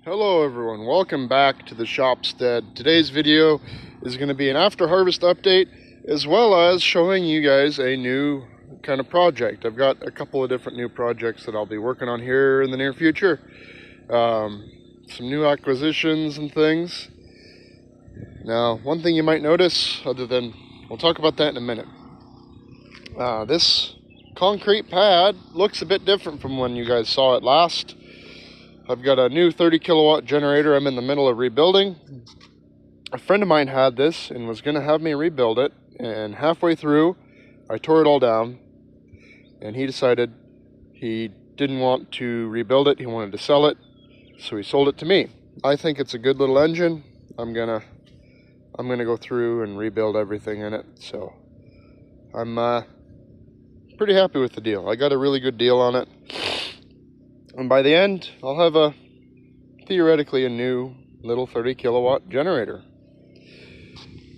Hello everyone, welcome back to the Shopstead. Today's video is going to be an after harvest update as well as showing you guys a new kind of project. I've got a couple of different new projects that I'll be working on here in the near future. Some new acquisitions and things. Now, one thing you might notice, other than, we'll talk about that in a minute. This concrete pad looks a bit different from when you guys saw it last. I've got a new 30 kilowatt generator I'm in the middle of rebuilding. A friend of mine had this and was going to have me rebuild it, and halfway through I tore it all down and he decided he didn't want to rebuild it, he wanted to sell it, so he sold it to me. I think it's a good little engine. I'm gonna go through and rebuild everything in it, so I'm pretty happy with the deal. I got a really good deal on it. And by the end, I'll have theoretically a new little 30 kilowatt generator.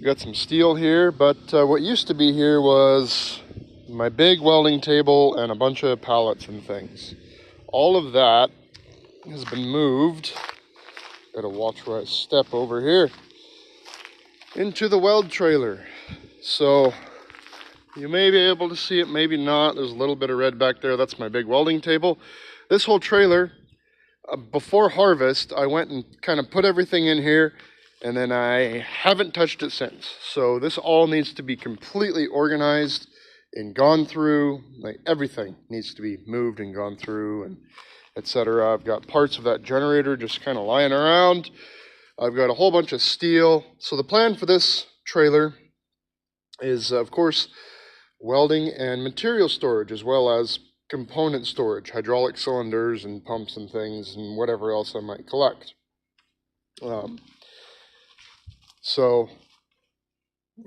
Got some steel here, but what used to be here was my big welding table and a bunch of pallets and things. All of that has been moved. Gotta watch where I step over here. Into the weld trailer. So you may be able to see it, maybe not. There's a little bit of red back there. That's my big welding table. This whole trailer, before harvest, I went and kind of put everything in here, and then I haven't touched it since. So this all needs to be completely organized and gone through. Like, everything needs to be moved and gone through, and etc. I've got parts of that generator just kind of lying around. I've got a whole bunch of steel. So the plan for this trailer is, of course, welding and material storage, as well as component storage, hydraulic cylinders and pumps and things and whatever else I might collect. So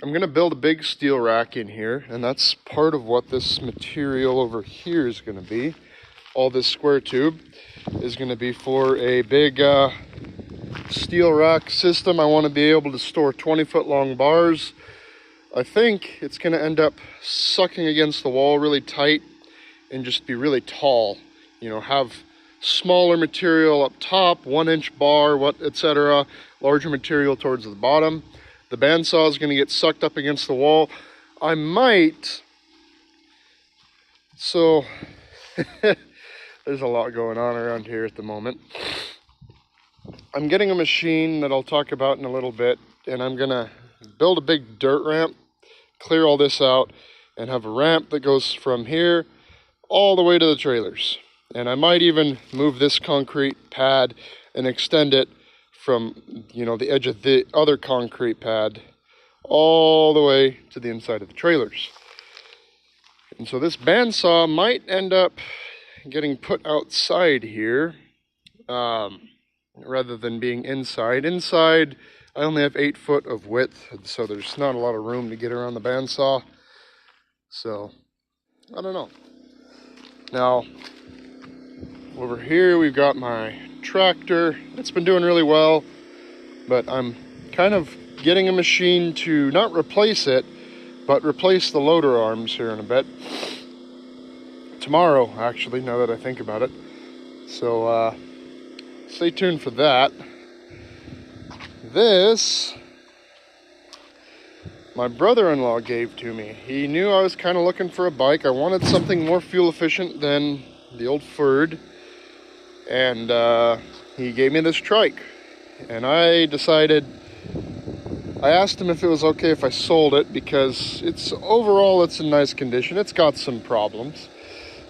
I'm going to build a big steel rack in here, and that's part of what this material over here is going to be. All this square tube is going to be for a big steel rack system. I want to be able to store 20-foot long bars. I think it's going to end up sucking against the wall really tight and just be really tall, you know, have smaller material up top, 1-inch bar, etc., larger material towards the bottom. The bandsaw is going to get sucked up against the wall. I might, so there's a lot going on around here at the moment. I'm getting a machine that I'll talk about in a little bit, and I'm going to build a big dirt ramp, clear all this out, and have a ramp that goes from here all the way to the trailers. And I might even move this concrete pad and extend it from, you know, the edge of the other concrete pad all the way to the inside of the trailers. And so this bandsaw might end up getting put outside here rather than being inside. Inside, I only have 8 foot of width, and so there's not a lot of room to get around the bandsaw. So, I don't know. Now, over here we've got my tractor. It's been doing really well, but I'm kind of getting a machine to not replace it, but replace the loader arms here in a bit. Tomorrow, actually, now that I think about it. So, stay tuned for that. This, my brother-in-law gave to me. He knew I was kind of looking for a bike. I wanted something more fuel efficient than the old Ford, and he gave me this trike. And I decided, I asked him if it was okay if I sold it, because overall it's in nice condition. It's got some problems,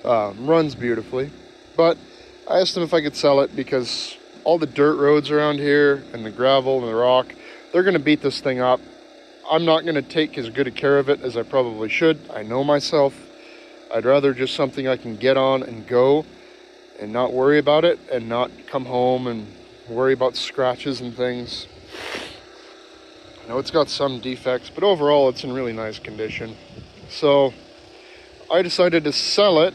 runs beautifully, but I asked him if I could sell it because all the dirt roads around here and the gravel and the rock, they're going to beat this thing up. I'm not going to take as good a care of it as I probably should. I know myself. I'd rather just something I can get on and go and not worry about it, and not come home and worry about scratches and things. I know it's got some defects, but overall it's in really nice condition. So I decided to sell it,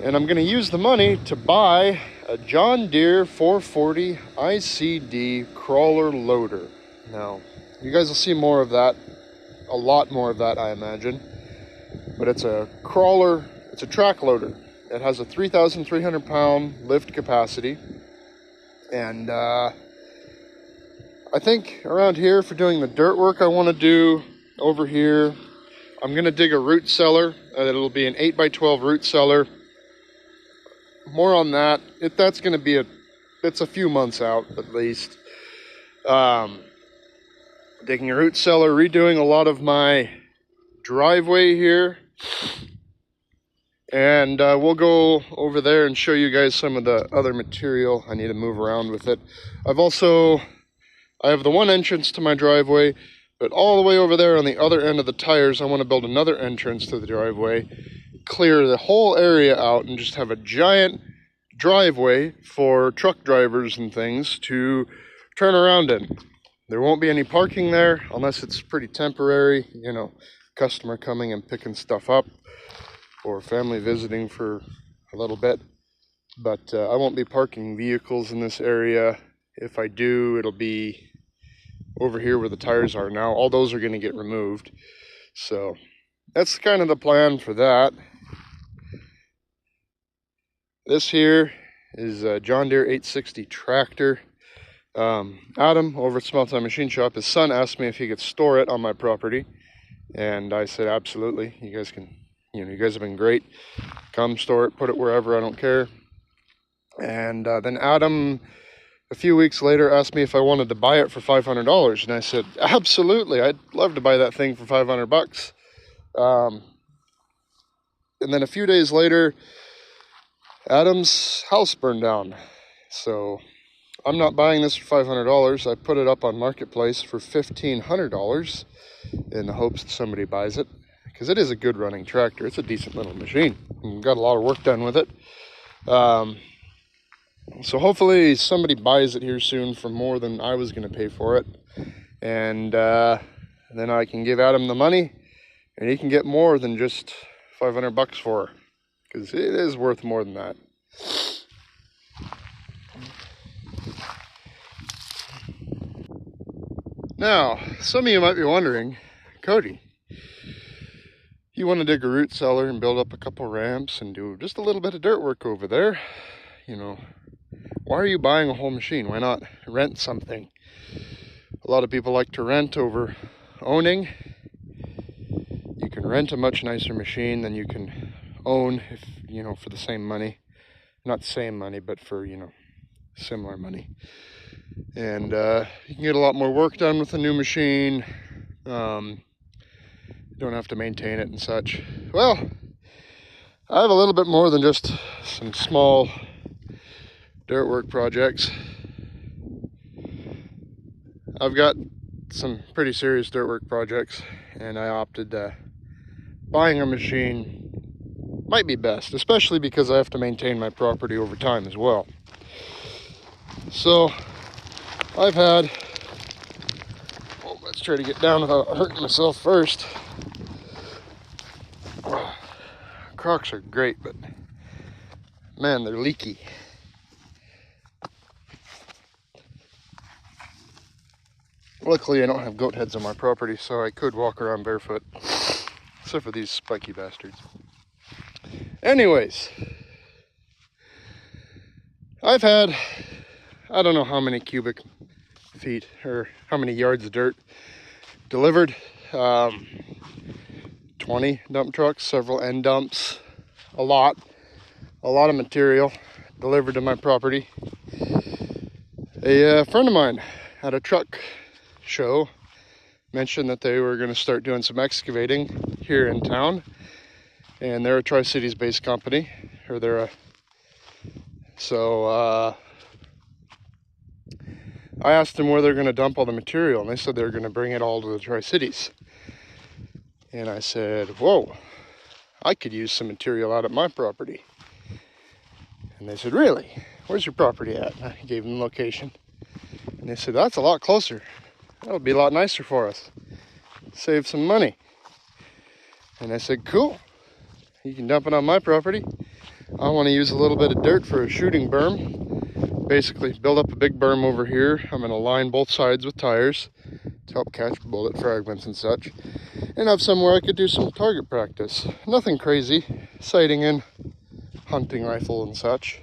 and I'm going to use the money to buy a John Deere 440 ICD crawler loader. Now, you guys will see more of that, a lot more of that, I imagine. But it's a crawler, it's a track loader. It has a 3,300 pound lift capacity. And I think around here for doing the dirt work I want to do over here, I'm going to dig a root cellar. It'll be an 8x12 root cellar. More on that. That's going to be it's a few months out at least. Digging a root cellar, redoing a lot of my driveway here. And we'll go over there and show you guys some of the other material I need to move around with it. I have the one entrance to my driveway, but all the way over there on the other end of the tires, I want to build another entrance to the driveway, clear the whole area out, and just have a giant driveway for truck drivers and things to turn around in. There won't be any parking there unless it's pretty temporary, you know, customer coming and picking stuff up or family visiting for a little bit. But I won't be parking vehicles in this area. If I do, it'll be over here where the tires are now. All those are going to get removed. So that's kind of the plan for that. This here is a John Deere 860 tractor. Adam over at Small Time Machine Shop, his son asked me if he could store it on my property, and I said absolutely. You guys can, you guys have been great. Come store it, put it wherever, I don't care. And then Adam, a few weeks later, asked me if I wanted to buy it for $500, and I said absolutely. I'd love to buy that thing for $500. And then a few days later, Adam's house burned down. So I'm not buying this for $500. I put it up on Marketplace for $1,500 in the hopes that somebody buys it, because it is a good running tractor. It's a decent little machine. And got a lot of work done with it. So hopefully somebody buys it here soon for more than I was going to pay for it. And then I can give Adam the money, and he can get more than just $500 for her, because it is worth more than that. Now, some of you might be wondering, Cody, you want to dig a root cellar and build up a couple ramps and do just a little bit of dirt work over there, you know, why are you buying a whole machine? Why not rent something? A lot of people like to rent over owning. You can rent a much nicer machine than you can own, if you know, for the same money. Not the same money, but for, you know, similar money. And you can get a lot more work done with a new machine. You don't have to maintain it and such. Well, I have a little bit more than just some small dirt work projects. I've got some pretty serious dirt work projects, and I opted buying a machine might be best, especially because I have to maintain my property over time as well. So I've had, let's try to get down without hurting myself first. Crocs are great, but man, they're leaky. Luckily, I don't have goat heads on my property, so I could walk around barefoot, except for these spiky bastards. Anyways, I've had, I don't know how many cubic feet or how many yards of dirt delivered. 20 dump trucks, several end dumps, a lot of material delivered to my property. A friend of mine at a truck show mentioned that they were going to start doing some excavating here in town, and they're a Tri-Cities based company, or I asked them where they're going to dump all the material, and they said they're going to bring it all to the Tri-Cities. And I said, whoa, I could use some material out at my property. And they said, really? Where's your property at? And I gave them the location. And they said, that's a lot closer. That'll be a lot nicer for us. Save some money. And I said, cool. You can dump it on my property. I want to use a little bit of dirt for a shooting berm. Basically, build up a big berm over here. I'm going to line both sides with tires to help catch bullet fragments and such. And have somewhere I could do some target practice. Nothing crazy. Sighting in, hunting rifle and such.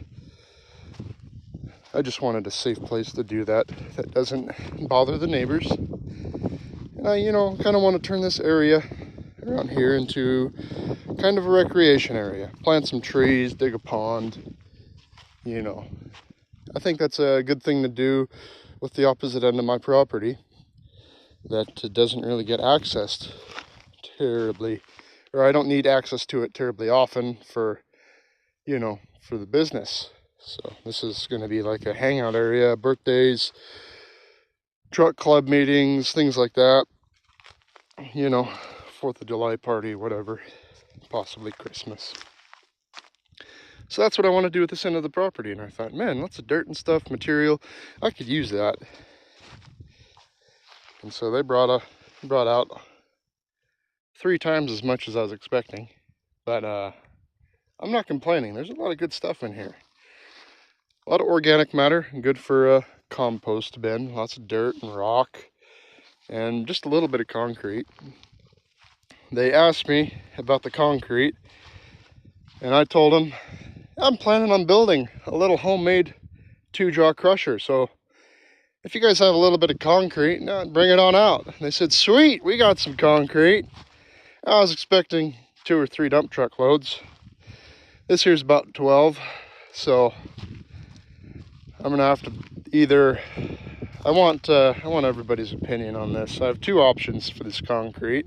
I just wanted a safe place to do that doesn't bother the neighbors. And I, kind of want to turn this area around here into kind of a recreation area. Plant some trees, dig a pond, I think that's a good thing to do with the opposite end of my property that doesn't really get accessed terribly, or I don't need access to it terribly often for the business. So this is going to be like a hangout area, birthdays, truck club meetings, things like that. 4th of July party, whatever, possibly Christmas. So that's what I want to do with this end of the property. And I thought, man, lots of dirt and stuff, material, I could use that. And so they brought out 3 times as much as I was expecting. But I'm not complaining. There's a lot of good stuff in here. A lot of organic matter, good for a compost bin. Lots of dirt and rock, and just a little bit of concrete. They asked me about the concrete, and I told them I'm planning on building a little homemade 2-jaw crusher. So if you guys have a little bit of concrete, bring it on out. And they said, sweet, we got some concrete. I was expecting 2 or 3 dump truck loads. This here's about 12, so I'm gonna have to either, I want everybody's opinion on this. I have 2 options for this concrete,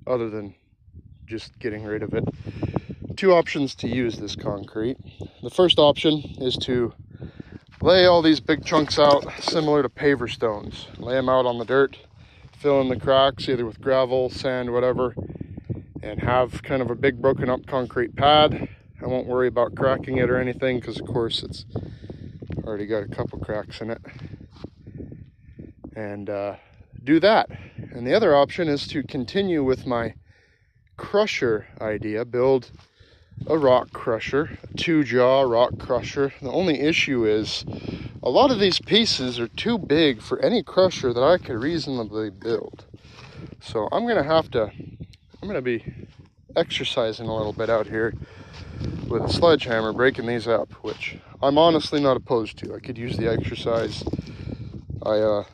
other than just getting rid of it. 2 options to use this concrete. The first option is to lay all these big chunks out similar to paver stones. Lay them out on the dirt, fill in the cracks either with gravel, sand, whatever, and have kind of a big broken up concrete pad. I won't worry about cracking it or anything because of course it's already got a couple cracks in it. And do that. And the other option is to continue with my crusher idea, build a rock crusher, a 2-jaw rock crusher. The only issue is a lot of these pieces are too big for any crusher that I could reasonably build. So I'm gonna be exercising a little bit out here with a sledgehammer, breaking these up, which I'm honestly not opposed to. I could use the exercise. I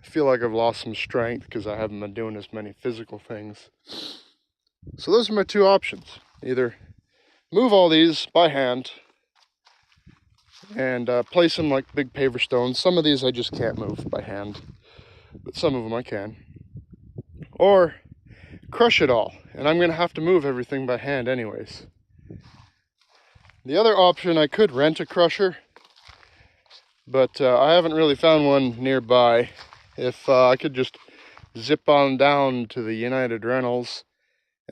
feel like I've lost some strength because I haven't been doing as many physical things. So those are my 2 options. Either move all these by hand and place them like big paver stones. Some of these I just can't move by hand, but some of them I can. Or crush it all, and I'm going to have to move everything by hand anyways. The other option, I could rent a crusher, but I haven't really found one nearby. If I could just zip on down to the United Rentals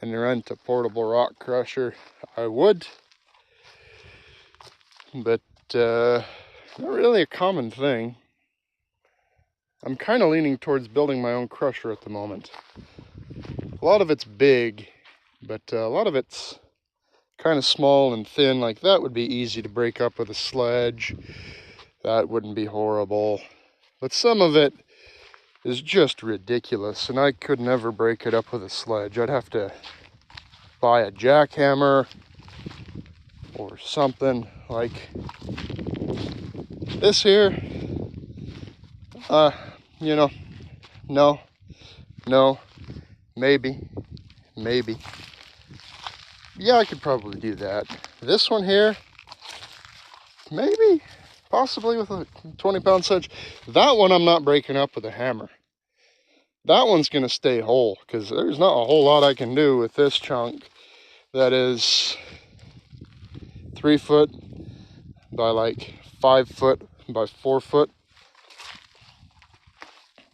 and rent a portable rock crusher, I would. But not really a common thing. I'm kind of leaning towards building my own crusher at the moment. A lot of it's big, but a lot of it's kind of small and thin. Like that would be easy to break up with a sledge. That wouldn't be horrible. But some of it is just ridiculous, and I could never break it up with a sledge. I'd have to buy a jackhammer or something like this here. No, maybe. Yeah, I could probably do that. This one here, maybe, possibly with a 20-pound sledge. That one I'm not breaking up with a hammer. That one's gonna stay whole because there's not a whole lot I can do with this chunk that is 3 foot by like 5 foot by 4 foot.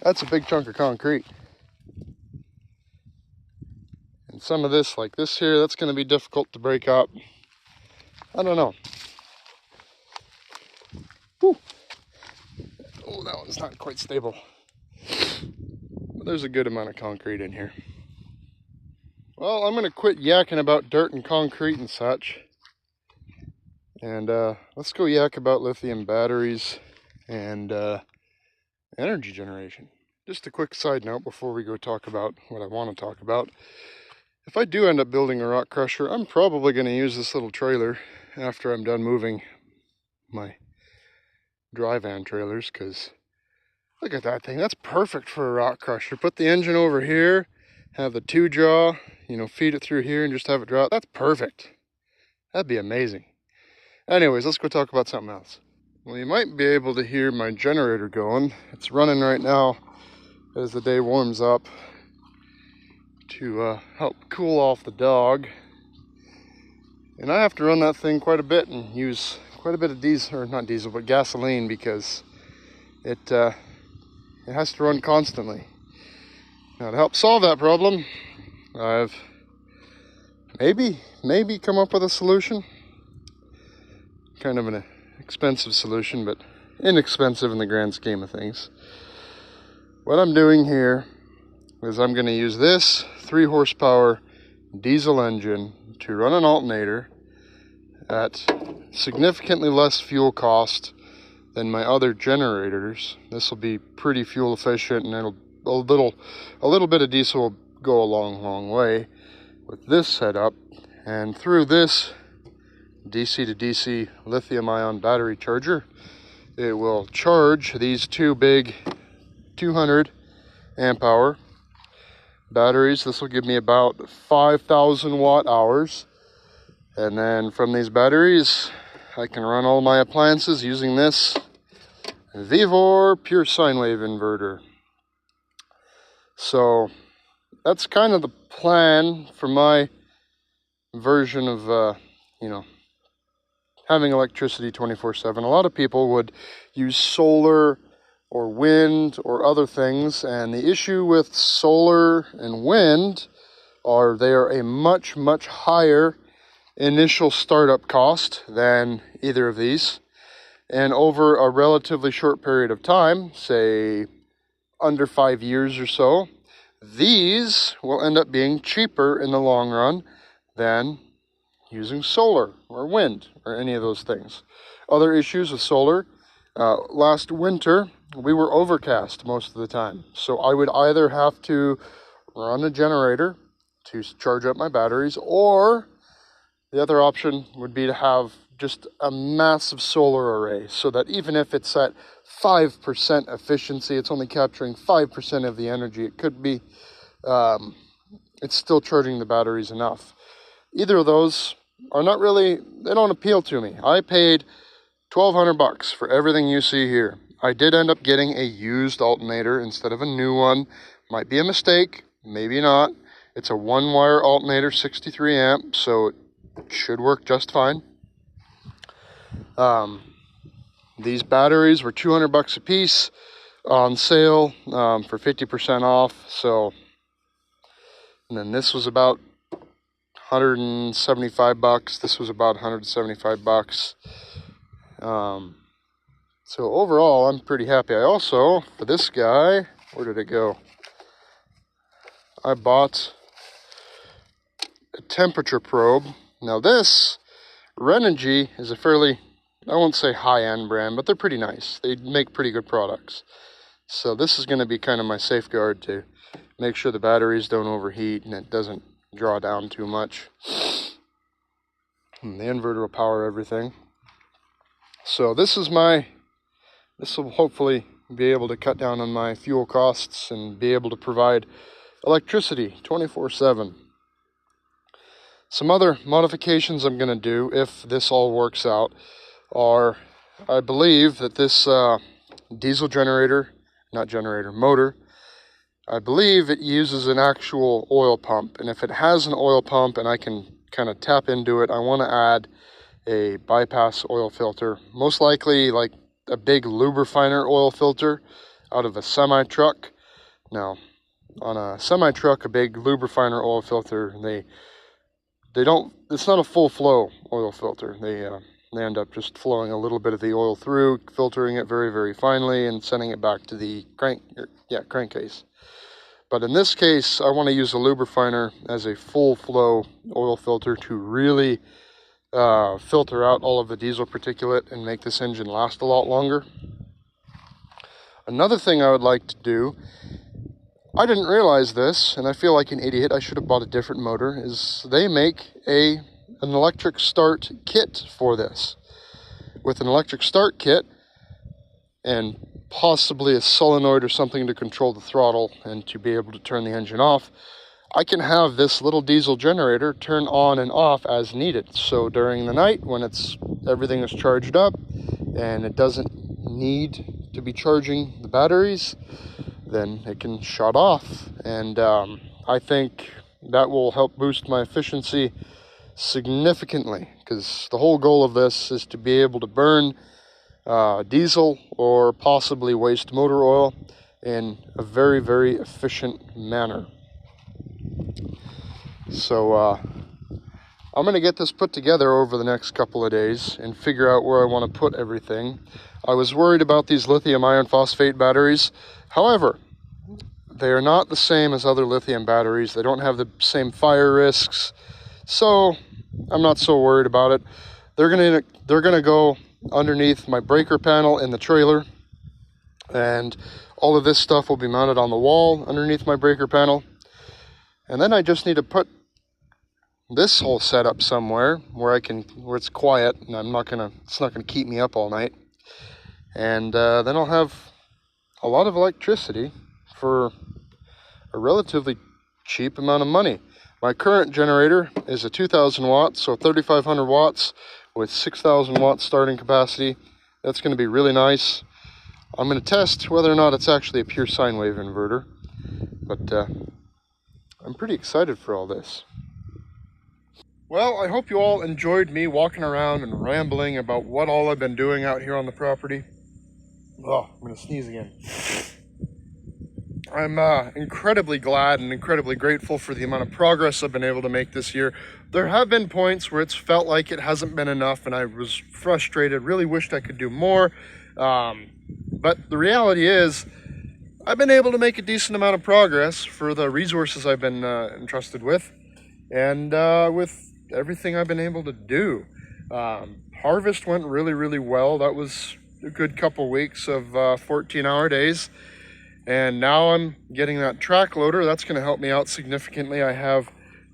That's a big chunk of concrete. And some of this, like this here, that's going to be difficult to break up. I don't know. Whew. Oh, that one's not quite stable. But there's a good amount of concrete in here. Well, I'm going to quit yakking about dirt and concrete and such. And let's go yak about lithium batteries and energy generation. Just a quick side note before we go talk about what I want to talk about. If I do end up building a rock crusher, I'm probably going to use this little trailer after I'm done moving my dry van trailers, because look at that thing. That's perfect for a rock crusher. Put the engine over here, have the 2-jaw, you know, feed it through here and just have it drop. That's perfect. That'd be amazing. Anyways, let's go talk about something else. Well, you might be able to hear my generator going. It's running right now as the day warms up to help cool off the dog. And I have to run that thing quite a bit and use quite a bit of diesel, or not diesel, but gasoline, because it has to run constantly. Now, to help solve that problem, I've maybe come up with a solution. Kind of an expensive solution, but inexpensive in the grand scheme of things. What I'm doing here is I'm going to use this 3 horsepower diesel engine to run an alternator at significantly less fuel cost than my other generators. This will be pretty fuel efficient, and a little bit of diesel will go a long way with this setup. And through this DC to DC lithium ion battery charger, it will charge these 2 big 200 amp hour batteries. This will give me about 5,000 watt hours, and then from these batteries I can run all my appliances using this Vivor pure sine wave inverter. So that's kind of the plan for my version of you know, having electricity 24/7. A lot of people would use solar or wind or other things, and the issue with solar and wind are they are a much higher initial startup cost than either of these, and over a relatively short period of time, say under 5 years or so, these will end up being cheaper in the long run than using solar or wind or any of those things. Other issues with solar, last winter we were overcast most of the time, so I would either have to run a generator to charge up my batteries, or the other option would be to have just a massive solar array, so that even if it's at 5% efficiency, it's only capturing 5% of the energy. It could be, it's still charging the batteries enough. Either of those are not really, they don't appeal to me. I paid $1,200 for everything you see here. I did end up getting a used alternator instead of a new one. Might be a mistake, maybe not. It's a 1-wire alternator, 63 amp, so it should work just fine. These batteries were $200 a piece on sale for 50% off. So, and then this was about $175. This was about $175. So overall, I'm pretty happy. I also, for this guy, where did it go? I bought a temperature probe. Now this Renogy is a fairly, I won't say high-end brand, but they're pretty nice. They make pretty good products. So this is going to be kind of my safeguard to make sure the batteries don't overheat and it doesn't draw down too much. And the inverter will power everything. So this will hopefully be able to cut down on my fuel costs and be able to provide electricity 24/7. Some other modifications I'm going to do, if this all works out, are I believe that this diesel motor, I believe it uses an actual oil pump. And if it has an oil pump and I can kind of tap into it, I want to add a bypass oil filter. Most likely like a big lubrifiner oil filter out of a semi-truck. Now, on a semi-truck, a big lubrifiner oil filter, they don't, it's not a full flow oil filter. They end up just flowing a little bit of the oil through, filtering it very finely, and sending it back to the crankcase. But in this case, I want to use a lubrifiner as a full flow oil filter to really filter out all of the diesel particulate and make this engine last a lot longer. Another thing I would like to do, I didn't realize this, and I feel like an idiot, I should have bought a different motor, is they make an electric start kit for this. With an electric start kit, and possibly a solenoid or something to control the throttle and to be able to turn the engine off, I can have this little diesel generator turn on and off as needed. So during the night when everything is charged up and it doesn't need to be charging the batteries, then it can shut off. And I think that will help boost my efficiency significantly, because the whole goal of this is to be able to burn diesel or possibly waste motor oil in a very, very efficient manner. So I'm going to get this put together over the next couple of days and figure out where I want to put everything. I was worried about these lithium iron phosphate batteries. However, they are not the same as other lithium batteries. They don't have the same fire risks. So I'm not so worried about it. They're gonna go underneath my breaker panel in the trailer, and all of this stuff will be mounted on the wall underneath my breaker panel. And then I just need to put this whole setup somewhere where it's quiet and it's not gonna keep me up all night. And then I'll have a lot of electricity for a relatively cheap amount of money. My current generator is a 2000 watts, so 3500 watts with 6000 watts starting capacity. That's going to be really nice. I'm going to test whether or not it's actually a pure sine wave inverter, but I'm pretty excited for all this. Well, I hope you all enjoyed me walking around and rambling about what all I've been doing out here on the property. Oh, I'm going to sneeze again. I'm incredibly glad and incredibly grateful for the amount of progress I've been able to make this year. There have been points where it's felt like it hasn't been enough and I was frustrated, really wished I could do more. But the reality is, I've been able to make a decent amount of progress for the resources I've been entrusted with, and with everything I've been able to do. Harvest went really, really well. That was a good couple weeks of 14-hour days. And now I'm getting that track loader. That's going to help me out significantly. I have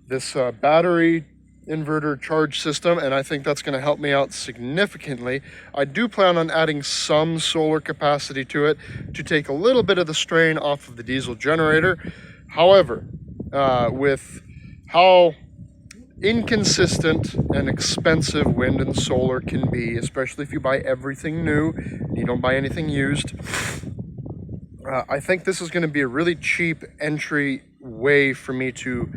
this battery inverter charge system, and I think that's going to help me out significantly. I do plan on adding some solar capacity to it to take a little bit of the strain off of the diesel generator. However, with how inconsistent and expensive wind and solar can be, especially if you buy everything new and you don't buy anything used, I think this is going to be a really cheap entry way for me to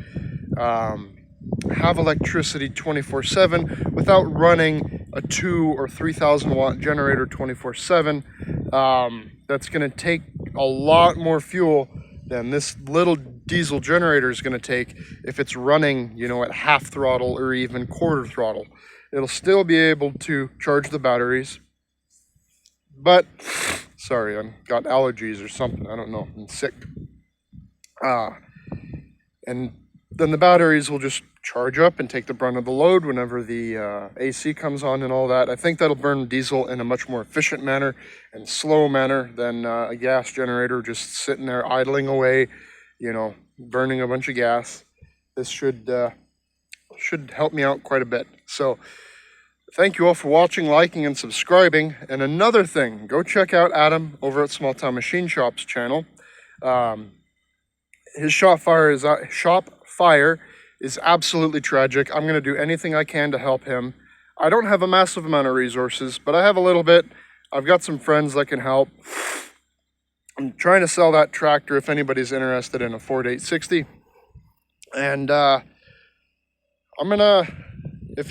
have electricity 24/7 without running a 2,000 or 3,000 watt generator 24/7. That's going to take a lot more fuel than this little diesel generator is going to take if it's running, at half throttle or even quarter throttle. It'll still be able to charge the batteries, but sorry, I've got allergies or something. I don't know. I'm sick. And then the batteries will just charge up and take the brunt of the load whenever the AC comes on and all that. I think that'll burn diesel in a much more efficient manner and slow manner than a gas generator just sitting there idling away, burning a bunch of gas. This should help me out quite a bit. So thank you all for watching, liking, and subscribing. And another thing, go check out Adam over at Small Town Machine Shop's channel. His shop fire is absolutely tragic. I'm going to do anything I can to help him. I don't have a massive amount of resources, but I have a little bit. I've got some friends that can help. I'm trying to sell that tractor if anybody's interested in a Ford 860. And I'm gonna, if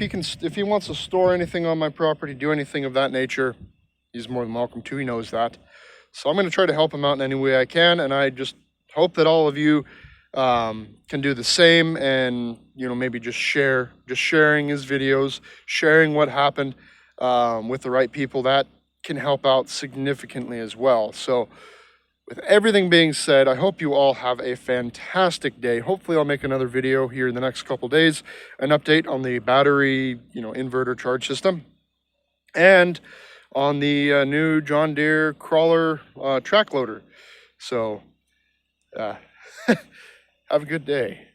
he wants to store anything on my property, do anything of that nature, he's more than welcome to. He knows that. So I'm going to try to help him out in any way I can, and I just hope that all of you can do the same, and maybe just sharing his videos, sharing what happened with the right people. That can help out significantly as well. So with everything being said, I hope you all have a fantastic day. Hopefully I'll make another video here in the next couple days, an update on the battery, inverter charge system, and on the new John Deere crawler track loader. So have a good day.